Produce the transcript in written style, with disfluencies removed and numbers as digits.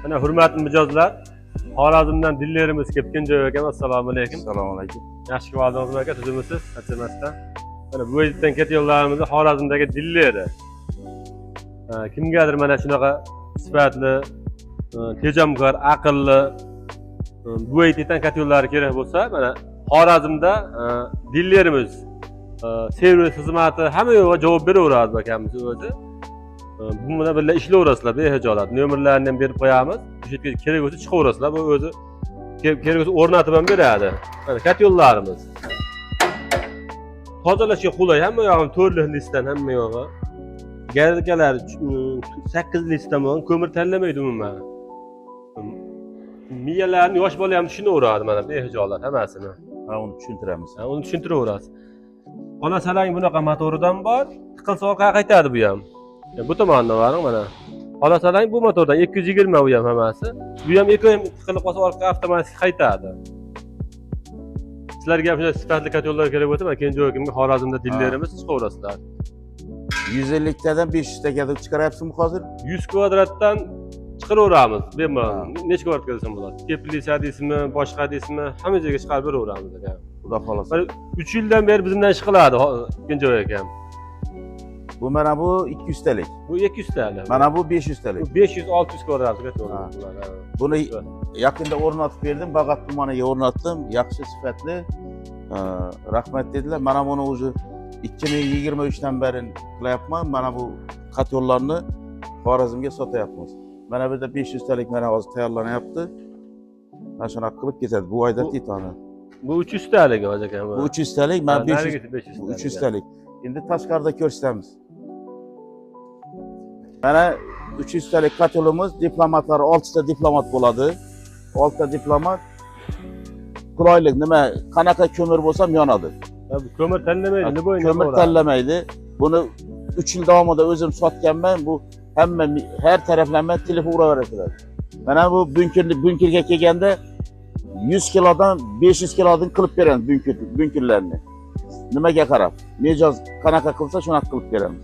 Ana hurmatli mijozlar, Xorazmdan dillerimiz kelgan joyga ekan. Assalomu alaykum. Assalomu alaykum. Yaxshi kavaldingiz aka, tuzimisiz? Achamasdan. Mana bu yerdan ketayotganimizni Xorazmdagi dilleri. Kimgadir mana shunaqa sifatli, tejamkor, aqlli bu yerdan ketayotganlar kerak bo'lsa, mana Xorazmda dillerimiz servis xizmati hamma yo'g'a javob beraveradi akamiz o'zi. Bu bilan birga ishlayverasizlar behijolat. Nomerlarni ham berib qo'yamiz. O'sha yerga kerak bo'lsa chiqaverasizlar. Bu o'zi kerak bo'lsa o'rnatib ham beradi. Mana kat yo'llarimiz. Tozalashga qulay, hamma yog'ini 4 listdan hamma yog'i. Garikalar 8 listdan bo'lgan, ko'mir tanlamaydi umuman. Miyalarni yosh bola ham tushunaveradi mana behijolat hammasini. Ha, uni tushuntiramiz. Uni tushuntiraverasiz. Ona salang bunaqa motoridan bor, tiqilsa orqaga qaytadi bu ham. Bu tomondan varing mana. Ola salang bu motordan 220 bu ham hammasi. Bu ham tiqilib qolsa orqaga avtomatik qaytadi. Sizlarga ham shunday sifatli katyollar kerak bo'lsa, mana keyin joyimga Xorazmda dillerimiz chiqaverasizlar. 150 tadan 500 taga chiqaryapsizmi hozir? 100 kvadratdan chiqaraveramiz. Bemalol. Necha kvadratga desam bo'ladi? Teplisa deysizmi, boshqa deysizmi, hamma joyga chiqarib beraveramiz aka. Xudo xolasa. 3 yildan beri bizdan ish qiladi ikkinchi joy ekan. Bu mana bu 200 talik. Bu 200 talik. Mana bu 500 talik. Bu 500-600 kvadratga to'g'ri. Buni yaqinda o'rnatib berdim, Bag'at tumaniga o'rnatdim. Yaxshi sifatli. Rahmat dedilar. Mana buni o'zi 2023 dan beri qilyapman. Mana bu qatyollarni Xorazmga sotyapmiz. Mana bu yerda 500 talik mana hozir tayyorlanyapti. Mana shunaqa qilib ketadi. Bu oyda titani. Bu 300 talik hozir ekan bu. Bu 300 talik, men 500 bu 300 talik. Endi tashqarida ko'rsatamiz. Mana 300 talik katyolimiz, diplomatlar 6 ta diplomat bo'ladi. 6 ta diplomat. Qulaylik nima, qanaqa ko'mir bo'lsa yonadi. Bu ko'mir tanlamaydi, nima bo'yinda ko'mir tanlamaydi. Buni 3 yil davomida o'zim sotganman. Bu hamma har taraflama telefon uraveradilar. Mana bu bunkerga kelganda 100 kilodan 500 kilodan qilib beramiz bunkerlarni. Nimaga qarab, mijoz qanaqa qilsa shunaqa qilib beramiz.